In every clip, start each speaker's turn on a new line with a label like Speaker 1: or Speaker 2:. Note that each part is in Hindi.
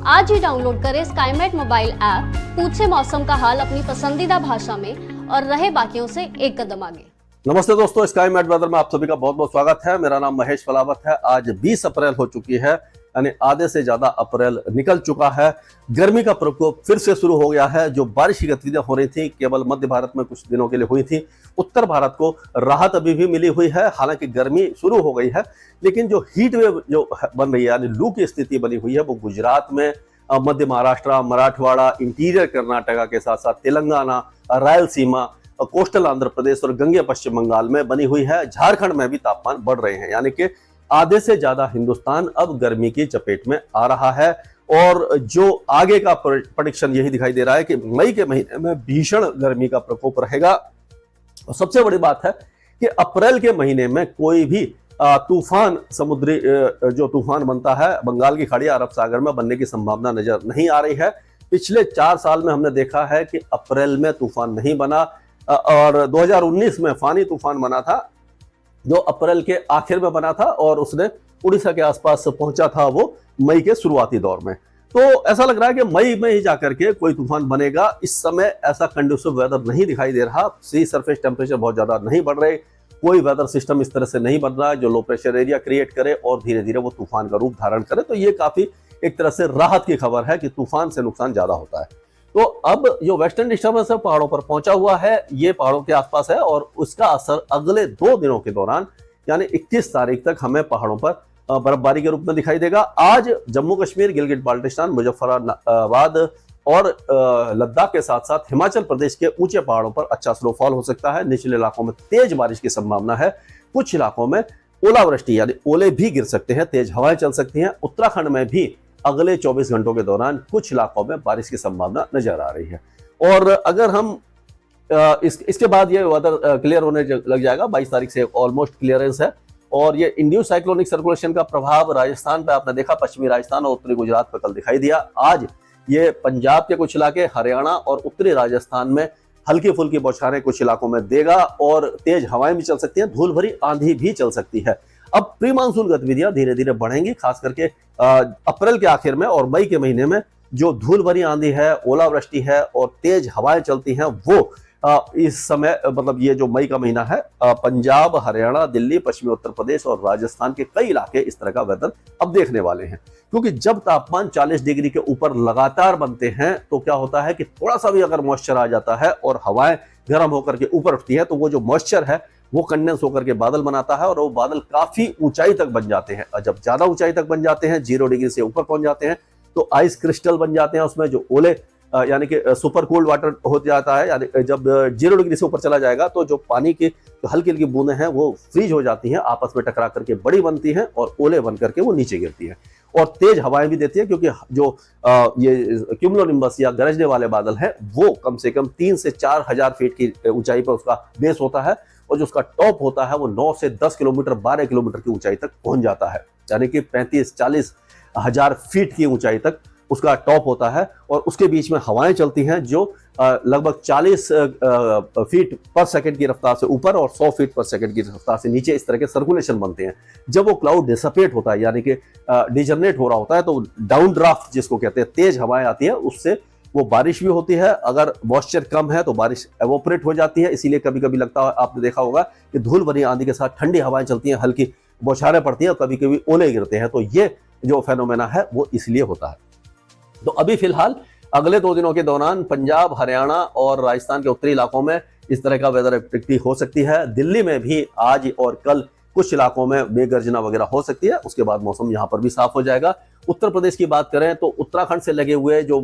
Speaker 1: आज ही डाउनलोड करें स्काईमेट मोबाइल ऐप, पूछे मौसम का हाल अपनी पसंदीदा भाषा में और रहे बाकियों से एक कदम आगे।
Speaker 2: नमस्ते दोस्तों, स्काईमेट वेदर में आप सभी का बहुत बहुत स्वागत है। मेरा नाम महेश फलावत है। आज 20 अप्रैल हो चुकी है, यानी आधे से ज्यादा अप्रैल निकल चुका है। गर्मी का प्रकोप फिर से शुरू हो गया है। जो बारिश की गतिविधियां हो रही थी केवल मध्य भारत में कुछ दिनों के लिए हुई थी, उत्तर भारत को राहत अभी भी मिली हुई है। हालांकि गर्मी शुरू हो गई है, लेकिन जो हीट वेव जो बन रही है, यानी लू की स्थिति बनी हुई है, वो गुजरात में, मध्य महाराष्ट्र, मराठवाड़ा, इंटीरियर कर्नाटका के साथ साथ तेलंगाना, रायलसीमा, कोस्टल आंध्र प्रदेश और गंगे पश्चिम बंगाल में बनी हुई है। झारखंड में भी तापमान बढ़ रहे हैं, यानी कि आधे से ज्यादा हिंदुस्तान अब गर्मी की चपेट में आ रहा है। और जो आगे का प्रेडिक्शन यही दिखाई दे रहा है कि मई के महीने में भीषण गर्मी का प्रकोप रहेगा। और सबसे बड़ी बात है कि अप्रैल के महीने में कोई भी तूफान, समुद्री जो तूफान बनता है बंगाल की खाड़ी, अरब सागर में बनने की संभावना नजर नहीं आ रही है। पिछले 4 साल में हमने देखा है कि अप्रैल में तूफान नहीं बना, और 2019 में फानी तूफान बना था जो अप्रैल के आखिर में बना था और उसने उड़ीसा के आसपास पहुंचा था वो मई के शुरुआती दौर में। तो ऐसा लग रहा है कि मई में ही जाकर के कोई तूफान बनेगा। इस समय ऐसा कंडीसिव वेदर नहीं दिखाई दे रहा। सी सरफेस टेम्परेचर बहुत ज्यादा नहीं बढ़ रहे, कोई वेदर सिस्टम इस तरह से नहीं बन रहा है जो लो प्रेशर एरिया क्रिएट करे और धीरे धीरे वो तूफान का रूप धारण करे। तो ये काफी एक तरह से राहत की खबर है कि तूफान से नुकसान ज्यादा होता है। तो अब जो वेस्टर्न डिस्टर्बेंस है पहाड़ों पर पहुंचा हुआ है, ये पहाड़ों के आसपास है और उसका असर अगले 2 दिनों के दौरान यानी 21 तारीख तक हमें पहाड़ों पर बर्फबारी के रूप में दिखाई देगा। आज जम्मू कश्मीर, गिलगित बाल्टिस्तान, मुजफ्फराबाद और लद्दाख के साथ साथ हिमाचल प्रदेश के ऊंचे पहाड़ों पर अच्छा स्नोफॉल हो सकता है। निचले इलाकों में तेज बारिश की संभावना है। कुछ इलाकों में ओलावृष्टि यानी ओले भी गिर सकते हैं, तेज हवाएं चल सकती हैं। उत्तराखंड में भी अगले 24 घंटों के दौरान कुछ इलाकों में बारिश की संभावना नजर आ रही है। और अगर हम इसके बाद ये वेदर क्लियर होने लग जाएगा। 22 तारीख से ऑलमोस्ट क्लियरेंस है। और ये इंड्यूस साइक्लोनिक सर्कुलेशन का प्रभाव राजस्थान पे आपने देखा, पश्चिमी राजस्थान और उत्तरी गुजरात पर कल दिखाई दिया। आज ये पंजाब के कुछ इलाके, हरियाणा और उत्तरी राजस्थान में हल्की फुल्की बौछारें कुछ इलाकों में देगा और तेज हवाएं भी चल सकती हैं, धूल भरी आंधी भी चल सकती है। अब प्री मानसून गतिविधियां धीरे धीरे बढ़ेंगी, खास करके अप्रैल के आखिर में और मई के महीने में जो धूल भरी आंधी है, ओलावृष्टि है और तेज हवाएं चलती हैं, वो इस समय मतलब ये जो मई का महीना है, पंजाब, हरियाणा, दिल्ली, पश्चिमी उत्तर प्रदेश और राजस्थान के कई इलाके इस तरह का वेदर अब देखने वाले हैं। क्योंकि जब तापमान 40 डिग्री के ऊपर लगातार बनते हैं तो क्या होता है कि थोड़ा सा भी अगर मॉइस्चर आ जाता है और हवाएं गर्म होकर के ऊपर उठती है तो वो जो मॉइस्चर है वो कंडेंस होकर के बादल बनाता है और वो बादल काफी ऊंचाई तक बन जाते हैं। और जब ज्यादा ऊंचाई तक बन जाते हैं, 0 डिग्री से ऊपर पहुंच जाते हैं, तो आइस क्रिस्टल बन जाते हैं। उसमें जो ओले यानी कि सुपर कोल्ड वाटर हो जाता है, यानी जब 0 डिग्री से ऊपर चला जाएगा तो जो पानी की जो हल्की हल्की बूंदें हैं वो फ्रीज हो जाती हैं, आपस में टकरा करके बड़ी बनती हैं और ओले बन करके वो नीचे गिरती हैं और तेज हवाएं भी देती है। क्योंकि जो ये क्यूमुलोनिम्बस या गरजने वाले बादल हैं वो कम से कम 3 से 4 हजार फीट की ऊंचाई पर उसका बेस होता है और जो उसका टॉप होता है वो 9 से 10 किलोमीटर, 12 किलोमीटर की ऊंचाई तक पहुंच जाता है, यानी कि 35-40 हजार फीट की ऊंचाई तक उसका टॉप होता है। और उसके बीच में हवाएं चलती हैं जो लगभग 40 फीट पर सेकंड की रफ्तार से ऊपर और 100 फीट पर सेकंड की रफ्तार से नीचे इस तरह के सर्कुलेशन बनते हैं। जब वो क्लाउड डिसपेट होता है यानी कि डिजनरेट हो रहा होता है तो डाउन ड्राफ्ट जिसको कहते हैं, तेज हवाएं आती है, उससे वो बारिश भी होती है। अगर मॉइस्चर कम है तो बारिश एवोपरेट हो जाती है। इसीलिए कभी कभी लगता है, आपने देखा होगा कि धूल भरी आंधी के साथ ठंडी हवाएं चलती हैं, हल्की बौछारें पड़ती हैं और कभी कभी ओले गिरते हैं। तो ये जो फेनोमेना है वो इसलिए होता है। तो अभी फिलहाल अगले 2 दिनों के दौरान पंजाब, हरियाणा और राजस्थान के उत्तरी इलाकों में इस तरह का वेदर एक्टिविटी हो सकती है। दिल्ली में भी आज और कल कुछ इलाकों में मेघगर्जना वगैरह हो सकती है। उसके बाद मौसम यहाँ पर भी साफ हो जाएगा। उत्तर प्रदेश की बात करें तो उत्तराखंड से लगे हुए जो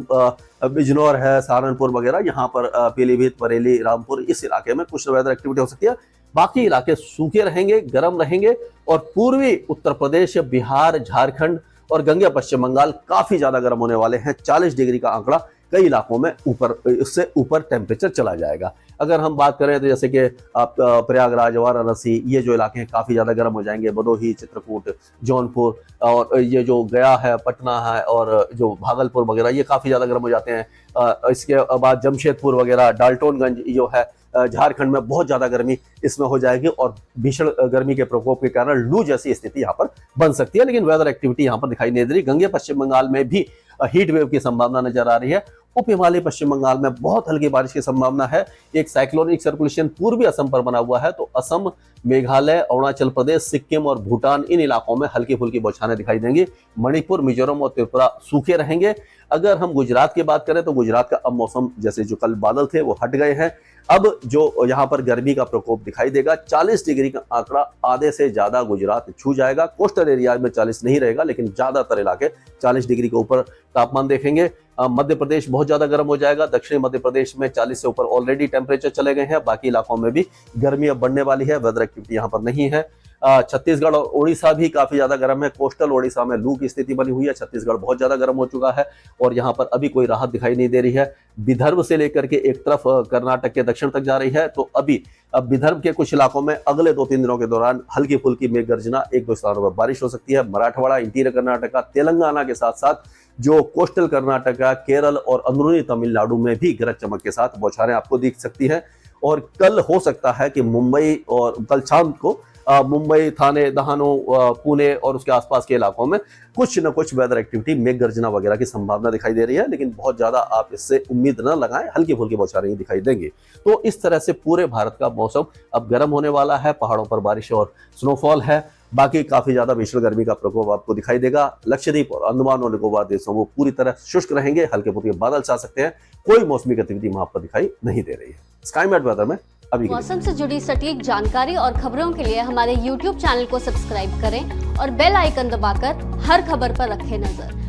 Speaker 2: बिजनौर है, सहारनपुर वगैरह, यहाँ पर पीलीभीत, बरेली, रामपुर, इस इलाके में कुछ वेदर एक्टिविटी हो सकती है। बाकी इलाके सूखे रहेंगे, गर्म रहेंगे और पूर्वी उत्तर प्रदेश, बिहार, झारखंड और गंगे पश्चिम बंगाल काफी ज्यादा गर्म होने वाले हैं। 40 डिग्री का आंकड़ा कई इलाकों में ऊपर, इससे ऊपर टेम्परेचर चला जाएगा। अगर हम बात करें तो जैसे कि आप प्रयागराज, वाराणसी, ये जो इलाके हैं काफी ज्यादा गर्म हो जाएंगे। भदोही, चित्रकूट, जौनपुर और ये जो गया है, पटना है और जो भागलपुर वगैरह, ये काफी ज्यादा गर्म हो जाते हैं। इसके बाद जमशेदपुर वगैरह, डाल्टनगंज जो है झारखंड में बहुत ज्यादा गर्मी इसमें हो जाएगी और भीषण गर्मी के प्रकोप के कारण लू जैसी स्थिति यहाँ पर बन सकती है। लेकिन वेदर एक्टिविटी यहाँ पर दिखाई नहीं दे रही। गंगे पश्चिम बंगाल में भी हीट वेव की संभावना नजर आ रही है। उप हिमालय पश्चिम बंगाल में बहुत हल्की बारिश की संभावना है। एक साइक्लोनिक सर्कुलेशन पूर्वी असम पर बना हुआ है, तो असम, मेघालय, अरुणाचल प्रदेश, सिक्किम और भूटान, इन इलाकों में हल्की फुल्की बौछारें दिखाई देंगी। मणिपुर, मिजोरम और त्रिपुरा सूखे रहेंगे। अगर हम गुजरात की बात करें तो गुजरात का अब मौसम, जैसे जो कल बादल थे वो हट गए हैं। अब जो यहाँ पर गर्मी का प्रकोप दिखाई देगा, 40 डिग्री का आंकड़ा आधे से ज्यादा गुजरात छू जाएगा। कोस्टल एरिया में 40 नहीं रहेगा, लेकिन ज्यादातर इलाके 40 डिग्री के ऊपर तापमान देखेंगे। मध्य प्रदेश बहुत ज्यादा गर्म हो जाएगा। दक्षिणी मध्य प्रदेश में 40 से ऊपर ऑलरेडी टेम्परेचर चले गए हैं। बाकी इलाकों में भी गर्मी अब बढ़ने वाली है। वेदर एक्टिविटी यहाँ पर नहीं है। छत्तीसगढ़ और ओडिशा भी काफी ज्यादा गर्म है। कोस्टल ओडिशा में लू की स्थिति बनी हुई है। छत्तीसगढ़ बहुत ज्यादा गर्म हो चुका है और यहाँ पर अभी कोई राहत दिखाई नहीं दे रही है। विदर्भ से लेकर के एक तरफ कर्नाटक के दक्षिण तक जा रही है, तो अभी अब विदर्भ के कुछ इलाकों में अगले 2-3 दिनों के दौरान हल्की फुल्की मेघ गर्जना, 1-2 स्थानों पर बारिश हो सकती है। मराठवाड़ा, इंटीरियर कर्नाटका, तेलंगाना के साथ साथ जो कोस्टल कर्नाटका, केरल और अंदरूनी तमिलनाडु में भी गरज चमक के साथ बौछारें आपको दिख सकती है। और कल हो सकता है कि मुंबई और कल शाम को मुंबई, थाने, दहानू, पुणे और उसके आसपास के इलाकों में कुछ न कुछ वेदर एक्टिविटी, मेघ गर्जना वगैरह की संभावना दिखाई दे रही है। लेकिन बहुत ज्यादा आप इससे उम्मीद न लगाएं, हल्की फुल्की बौछारें ही दिखाई देंगी। तो इस तरह से पूरे भारत का मौसम अब गर्म होने वाला है। पहाड़ों पर बारिश और स्नोफॉल है। बाकी काफी ज्यादा भीषण गर्मी का प्रकोप आपको दिखाई देगा। लक्षद्वीप और अंडमान और निकोबार देशों वो पूरी तरह शुष्क रहेंगे। हल्के फुल्के बादल छा सकते हैं। कोई मौसमी गतिविधि वहां पर दिखाई नहीं दे रही है। स्काईमेट वेदर में अभी
Speaker 1: मौसम से जुड़ी सटीक जानकारी और खबरों के लिए हमारे YouTube चैनल को सब्सक्राइब करें और बेल आइकन दबाकर हर खबर पर रखें नजर।